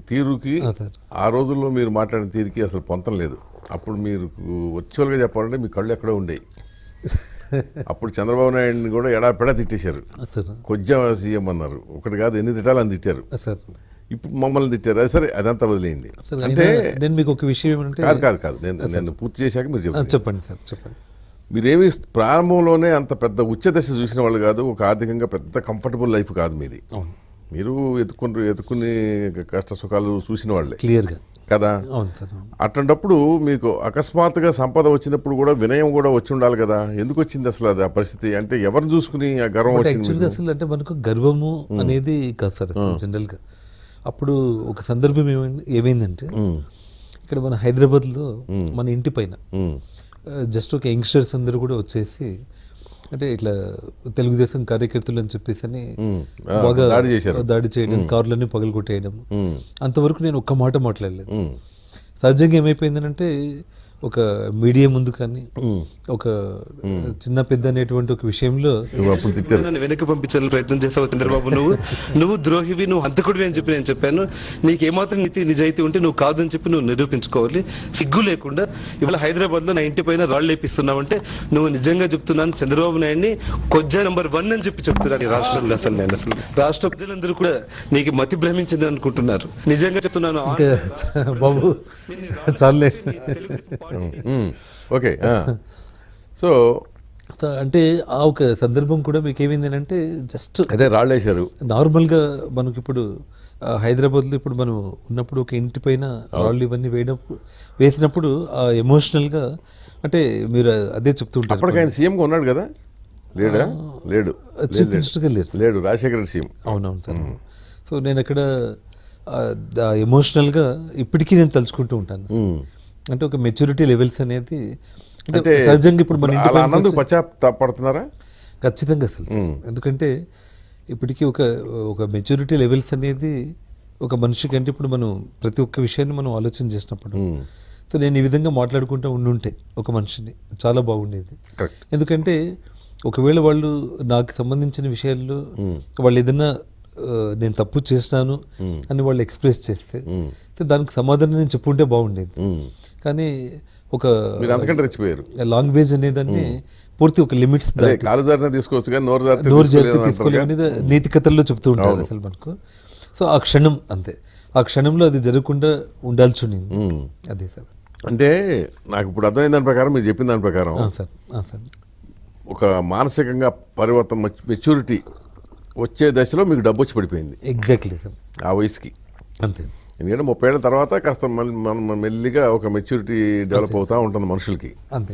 తీరుకి ఆ రోజుల్లో మీరు మాట్లాడిన తీరుకి అసలు పొంతం లేదు. అప్పుడు మీరు వర్చువల్గా చెప్పాలంటే మీ కళ్ళు ఎక్కడో ఉండేవి. అప్పుడు చంద్రబాబు నాయుడిని కూడా ఎడాపెడా తిట్టేశారు. కొద్దిగా సీఎం అన్నారు. ఒకటి కాదు ఎన్ని తిట్టాలు అని తిట్టారు. ఇప్పుడు మమ్మల్ని తిట్టారు. అది సరే, అదంతా వదిలేయండి. అంటే నేను మీకు ఒక విషయం ఏమంటే కాదు నేను పూర్తి చేశాక మీరు చెప్పండి సార్. చెప్పండి. మీరేమి ప్రారంభంలోనే అంత పెద్ద ఉచ్చ దశ చూసిన వాళ్ళు కాదు. ఒక ఆర్థికంగా పెద్ద కంఫర్టబుల్ లైఫ్ కాదు మీది. మీరు ఎత్తుకుని కష్ట సుఖాలు చూసిన వాళ్ళే క్లియర్గా కదా. అట్లాంటప్పుడు మీకు అకస్మాత్తుగా సంపద వచ్చినప్పుడు కూడా వినయం కూడా వచ్చి ఉండాలి కదా. ఎందుకు వచ్చింది అసలు అది ఆ పరిస్థితి? అంటే ఎవరిని చూసుకుని ఆ గర్వం వచ్చింది? అసలు అంటే మనకు గర్వము అనేది కాదు సార్ జనరల్గా. అప్పుడు ఒక సందర్భం ఏమైందంటే ఇక్కడ మన హైదరాబాద్లో మన ఇంటి పైన జస్ట్ ఒక యంగ్స్టర్స్ అందరూ కూడా వచ్చేసి అంటే ఇట్లా తెలుగుదేశం కార్యకర్తలు అని చెప్పేసి అని బాగా దాడి చేయడం, కార్లన్నీ పగలగొట్టేయడం. అంతవరకు నేను ఒక్క మాట మాట్లాడలేదు. సహజంగా ఏమైపోయిందనంటే ఒక మీడియా ముందు కానీ ఒక చిన్న పెద్ద అనేటువంటి ఒక విషయంలో వెనక్కి పంపించాలని ప్రయత్నం చేస్తావు చంద్రబాబు. నువ్వు ద్రోహివి, నువ్వు హంతకుడివి అని చెప్పి నేను చెప్పాను. నీకు ఏమాత్రం నిజాయితీ ఉంటే నువ్వు కాదు అని చెప్పి నువ్వు నిరూపించుకోవాలి. సిగ్గు లేకుండా ఇవాళ హైదరాబాద్ లో నా ఇంటి పైన రాళ్ళు లేపిస్తున్నావు అంటే నువ్వు నిజంగా చెప్తున్నాను చంద్రబాబు నాయుడిని కొజ్జా నెంబర్ 1 అని చెప్పి చెప్తున్నాను ఈ రాష్ట్రంలో. అసలు రాష్ట్ర ప్రజలందరూ కూడా నీకు మతి భ్రమించింది అనుకుంటున్నారు. నిజంగా చెప్తున్నాను బాబు చాలే. ఓకే. సో అంటే ఆ ఒక సందర్భం కూడా మీకు ఏమైంది అంటే జస్ట్ అదే రాళ్ళేశారు. నార్మల్గా మనకి ఇప్పుడు హైదరాబాద్లో ఇప్పుడు మనం ఉన్నప్పుడు ఒక ఇంటి పైన రాళ్ళు ఇవన్నీ వేసినప్పుడు ఎమోషనల్గా అంటే మీరు అదే చెప్తుంటారు. అప్పటికి ఆయన సీఎంగా ఉన్నాడు కదా. లేడు చీఫ్ మినిస్టర్గా లేడు రాజశేఖర రెడ్డి సీఎం. అవునవును సార్. సో నేను అక్కడ ఎమోషనల్గా ఇప్పటికీ నేను తలుచుకుంటూ ఉంటాను. అంటే ఒక మెచ్యూరిటీ లెవెల్స్ అనేది అంటే సహజంగా ఇప్పుడు మన ఇంటి పశ్చాత్తాపడుతున్నారా? ఖచ్చితంగా అసలు. ఎందుకంటే ఇప్పటికీ ఒక మెచ్యూరిటీ లెవెల్స్ అనేది ఒక మనిషికి అంటే ఇప్పుడు మనం ప్రతి ఒక్క విషయాన్ని మనం ఆలోచన చేసినప్పుడు సో నేను ఈ విధంగా మాట్లాడుకుంటూ ఉండుంటే ఒక మనిషిని చాలా బాగుండేది. ఎందుకంటే ఒకవేళ వాళ్ళు నాకు సంబంధించిన విషయాల్లో వాళ్ళు ఏదైనా నేను తప్పు చేస్తాను అని వాళ్ళు ఎక్స్ప్రెస్ చేస్తే దానికి సమాధానం నేను చెప్పుంటే బాగుండేది. కానీ ఒక లాంగ్వేజ్ అనేదాన్ని పూర్తి ఒక లిమిట్స్ నోరు జాగ్రత్త తీసుకోలేదు నీతి కథల్లో చెప్తూ ఉంటారు అసలు మనకు. సో ఆ క్షణం అంతే, ఆ క్షణంలో అది జరగకుండా ఉండాల్సి ఉండింది. అదే సార్. అంటే నాకు ఇప్పుడు అర్థమైన దాని ప్రకారం మీరు చెప్పిన దాని ప్రకారం సార్ ఒక మానసికంగా పరివర్తన మెచ్యూరిటీ వచ్చే దశలో మీకు డబ్బు వచ్చి పడిపోయింది. Exactly sir. ఆ వయసుకి అంతే. ఎందుకంటే 30 ఏళ్ళ తర్వాత కాస్త మనం మెల్లిగా ఒక మెచ్యూరిటీ డెవలప్ అవుతూ ఉంటుంది మనుషులకి. అంతే.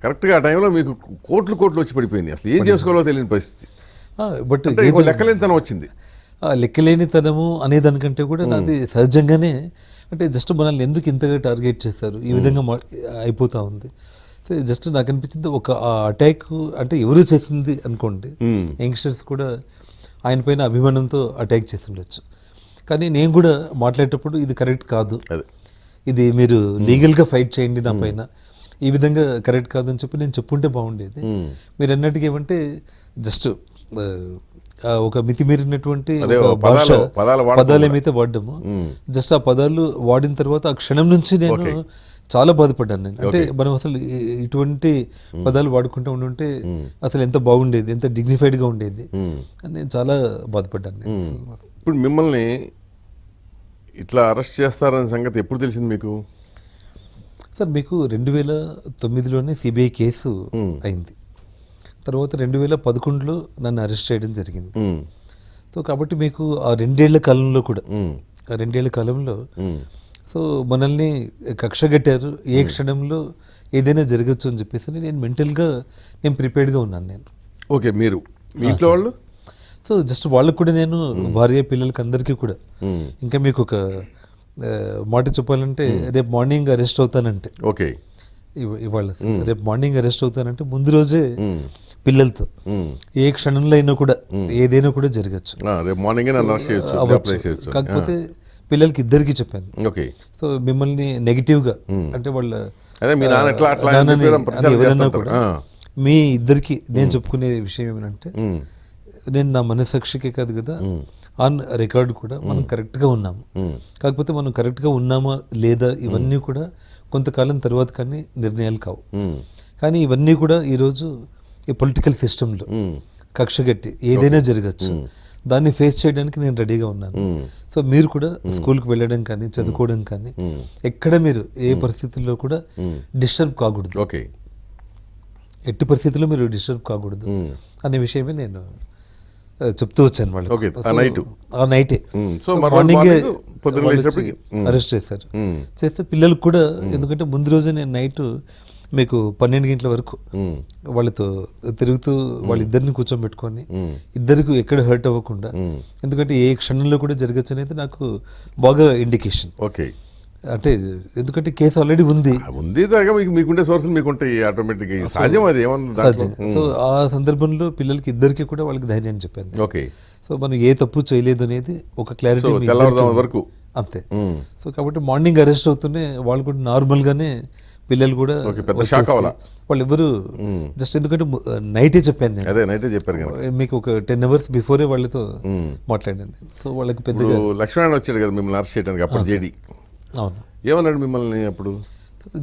కరెక్ట్గా ఆ టైంలో మీకు కోట్లు వచ్చి పడిపోయింది. అసలు ఏం చేసుకోవాలో తెలియని పరిస్థితి. బట్ లెక్కలేనితనం వచ్చింది. లెక్కలేనితనము అనేదానికంటే కూడా నాది సహజంగానే అంటే జస్ట్ మనల్ని ఎందుకు ఇంతగా టార్గెట్ చేస్తారు ఈ విధంగా అయిపోతూ ఉంది. సో జస్ట్ నాకు అనిపించింది ఒక అటాక్ అంటే ఎవరు చేసింది అనుకోండి, యంగ్స్టర్స్ కూడా ఆయన పైన అభిమానంతో అటాక్ చేసి ఉండొచ్చు. కానీ నేను కూడా మాట్లాడేటప్పుడు ఇది కరెక్ట్ కాదు, ఇది మీరు లీగల్గా ఫైట్ చేయండి నా పైన, ఈ విధంగా కరెక్ట్ కాదు అని చెప్పి నేను చెప్పుంటే బాగుండేది. మీరు అన్నట్టుగా ఏమంటే జస్ట్ ఒక మితిమీరినటువంటి భాష పదాలు ఏమైతే వాడము, జస్ట్ ఆ పదాలు వాడిన తర్వాత ఆ క్షణం నుంచి నేను చాలా బాధపడ్డాను. నేను అంటే మనం అసలు ఇటువంటి పదాలు వాడుకుంటూ ఉండుంటే అసలు ఎంత బాగుండేది, ఎంత డిగ్నిఫైడ్గా ఉండేది అని నేను చాలా బాధపడ్డాను. ఇప్పుడు మిమ్మల్ని ఇట్లా అరెస్ట్ చేస్తారనే సంగతి ఎప్పుడు తెలిసింది మీకు? సార్ మీకు 2009లోనే సిబిఐ కేసు అయింది. తర్వాత 2011లో నన్ను అరెస్ట్ చేయడం జరిగింది. సో కాబట్టి మీకు ఆ 2 ఏళ్ల కాలంలో కూడా ఆ 2 ఏళ్ల కాలంలో సో మనల్ని కక్షగట్టారు. ఏ క్షణంలో ఏదైనా జరగచ్చు అని చెప్పేసి నేను మెంటల్గా నేను ప్రిపేర్డ్గా ఉన్నాను నేను. ఓకే. మీరు మీ ఇంట్లో వాళ్ళు? సో జస్ట్ వాళ్ళకు కూడా నేను భార్య పిల్లలకి అందరికీ కూడా ఇంకా మీకు ఒక మాట చెప్పాలంటే రేపు మార్నింగ్ అరెస్ట్ అవుతానంటే ఓకే ఇవాళ రేపు మార్నింగ్ అరెస్ట్ అవుతానంటే ముందు రోజే పిల్లలతో ఏ క్షణంలో అయినా కూడా ఏదైనా కూడా జరగచ్చు. కాకపోతే పిల్లలకి ఇద్దరికి చెప్పాను. సో మిమ్మల్ని నెగిటివ్గా అంటే వాళ్ళ ఎవరన్నా కూడా మీ ఇద్దరికి నేను చెప్పుకునే విషయం ఏమంటే నేను నా మనసాక్షికే కాదు కదా ఆన్ రికార్డు కూడా మనం కరెక్ట్గా ఉన్నాము. కాకపోతే మనం కరెక్ట్గా ఉన్నామా లేదా ఇవన్నీ కూడా కొంతకాలం తర్వాత కానీ నిర్ణయాలు కావు. కానీ ఇవన్నీ కూడా ఈరోజు ఈ పొలిటికల్ సిస్టంలో కక్షగట్టి ఏదైనా జరగచ్చు, దాన్ని ఫేస్ చేయడానికి నేను రెడీగా ఉన్నాను. సో మీరు కూడా స్కూల్కి వెళ్ళడం కానీ చదువుకోవడం కానీ ఎక్కడ మీరు ఏ పరిస్థితుల్లో కూడా డిస్టర్బ్ కాకూడదు. ఓకే, ఎట్టి పరిస్థితుల్లో మీరు డిస్టర్బ్ కాకూడదు అనే విషయమే నేను చెప్తూ వచ్చాను ఓకే, వాళ్ళకి. ఆ నైట్ ఆ నైటే సో మరో మార్నింగ్ మార్నింగ్ పొద్దున్న లేచినప్పటికి అరెస్ట్ చేశారు. చేస్తే పిల్లలకు కూడా, ఎందుకంటే ముందు రోజు నేను నైట్ మీకు 12 గంటల వరకు వాళ్ళతో తిరుగుతూ వాళ్ళిద్దరిని కూర్చోబెట్టుకొని ఇద్దరికి ఎక్కడ హర్ట్ అవ్వకుండా, ఎందుకంటే ఏ క్షణంలో కూడా జరగచ్చు అనేది నాకు బాగా ఇండికేషన్. ఓకే, అంటే ఎందుకంటే కేసు ఆల్రెడీ ఉంది. ఉంది దాకా మీకుండే సోర్సులు మీకుంటాయి ఆటోమేటిక్, సహజం అది ఏమన్నా. సో ఆ సందర్భంలో పిల్లలకి ఇద్దరికి కూడా వాళ్ళకి ధైర్యం చెప్పాను. ఓకే, సో మనం ఏ తప్పు చేయలేదు అనేది ఒక క్లారిటీ తెల్లవారుదాం వరకు అంతే. సో కాబట్టి మార్నింగ్ అరెస్ట్ అవుతూనే వాళ్ళు కూడా నార్మల్గానే పిల్లలు కూడా పెద్ద షాక్ అవ్వాలా వాళ్ళు ఎవరు జస్ట్, ఎందుకంటే నైటే చెప్పాను నేను, అదే నైటే చెప్పారు కదా, మీకు ఒక 10 hours బిఫోరే వాళ్ళతో మాట్లాడాను నేను. సో వాళ్ళకి పెద్దగా లక్ష్మణ్ వచ్చాడు కదా మిమ్మల్ని అరెస్ట్ చేయడానికి, అప్పుడు జేడి అవును ఏమన్నాడు మిమ్మల్ని అప్పుడు?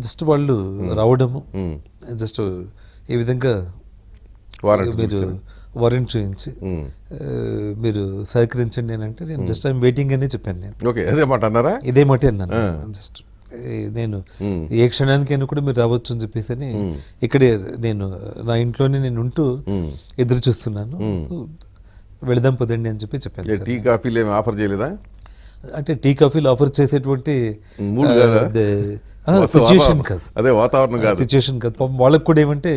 జస్ట్ వాళ్ళు రావడము, జస్ట్ ఈ విధంగా మీరు వారెంట్ చూపించి మీరు సహకరించండి అని అంటే నేను జస్ట్ ఐఎమ్ వెయిటింగ్ అనే చెప్పాను నేను. ఓకే, అదే మాట అన్నారా? ఇదే మాట అన్నాను. జస్ట్ నేను ఏ క్షణానికైనా కూడా మీరు రావచ్చు అని చెప్పేసి అని ఇక్కడే నేను నా ఇంట్లోనే నేను ఉంటూ ఎదురు చూస్తున్నాను. వెళదాం పదండి అని చెప్పాను. టీ కాఫీలు ఏమి ఆఫర్ చేయలేదా? అంటే టీ కాఫీలు ఆఫర్ చేసేటువంటి మూడు కాదా? సిచ్యుయేషన్ కాదు, అదే వాతావరణం కాదు, సిచ్యుయేషన్ కాదు. పాపం వాళ్ళకు కూడా ఏమంటే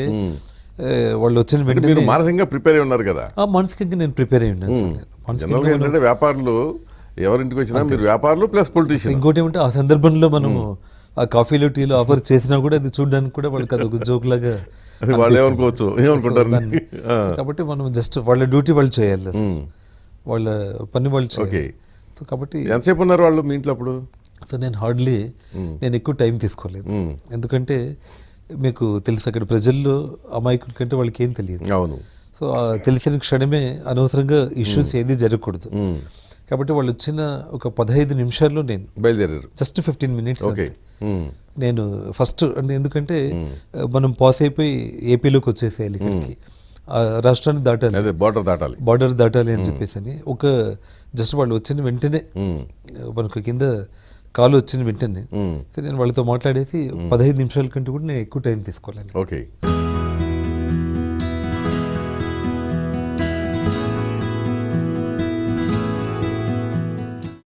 వాళ్ళు వచ్చిన వెంటనే మీరు మానసికంగా ప్రిపేర్ అయి ఉన్నారు కదా. మానసికంగా నేను ప్రిపేర్ అయి ఉన్నాను. జనరల్గా ఏంటంటే వ్యాపారులు ఎవరింటికి వచ్చినా మీరు వ్యాపారులు ప్లస్ పొలిటీషియన్. ఇంకోటి ఏమంటే ఆ సందర్భంలో మనము ఆ కాఫీలో టీలో ఆఫర్ చేసినా కూడా అది చూడడానికి కూడా వాళ్ళకి అది ఒక జోక్ లాగా వాళ్ళు ఏమనుకోవచ్చు, ఏమనుకుంటారు. కాబట్టి మనం జస్ట్ వాళ్ళ డ్యూటీ వాళ్ళు చేయాలి, వాళ్ళ పని వాళ్ళు చేయాలి. సో కాబట్టి ఎంతసేపు ఉన్నారు వాళ్ళు మీ ఇంట్లో అప్పుడు? సో నేను ఎక్కువ టైం తీసుకోలేదు, ఎందుకంటే మీకు తెలుసు అక్కడ ప్రజల్లో అమాయకుల కంటే వాళ్ళకి ఏం తెలియదు. అవును. సో తెలిసిన క్షణమే అనవసరంగా ఇష్యూస్ ఏది జరగకూడదు. కాబట్టి వాళ్ళు వచ్చిన ఒక 15 నిమిషాల్లో నేను బయలుదేరారు. జస్ట్ 15 minutes నేను ఫస్ట్ అంటే, ఎందుకంటే మనం పాస్ అయిపోయి ఏపీలోకి వచ్చేసేయాలి, ఇక్కడికి రాష్ట్రాన్ని దాటాలి, బార్డర్ దాటాలి అని చెప్పేసి అని ఒక జస్ట్ వాళ్ళు వచ్చిన వెంటనే మనకు కింద కాలు వచ్చిన వెంటనే నేను వాళ్ళతో మాట్లాడేసి 15 నిమిషాల కంటే కూడా నేను ఎక్కువ టైం తీసుకోలేను. ఓకే.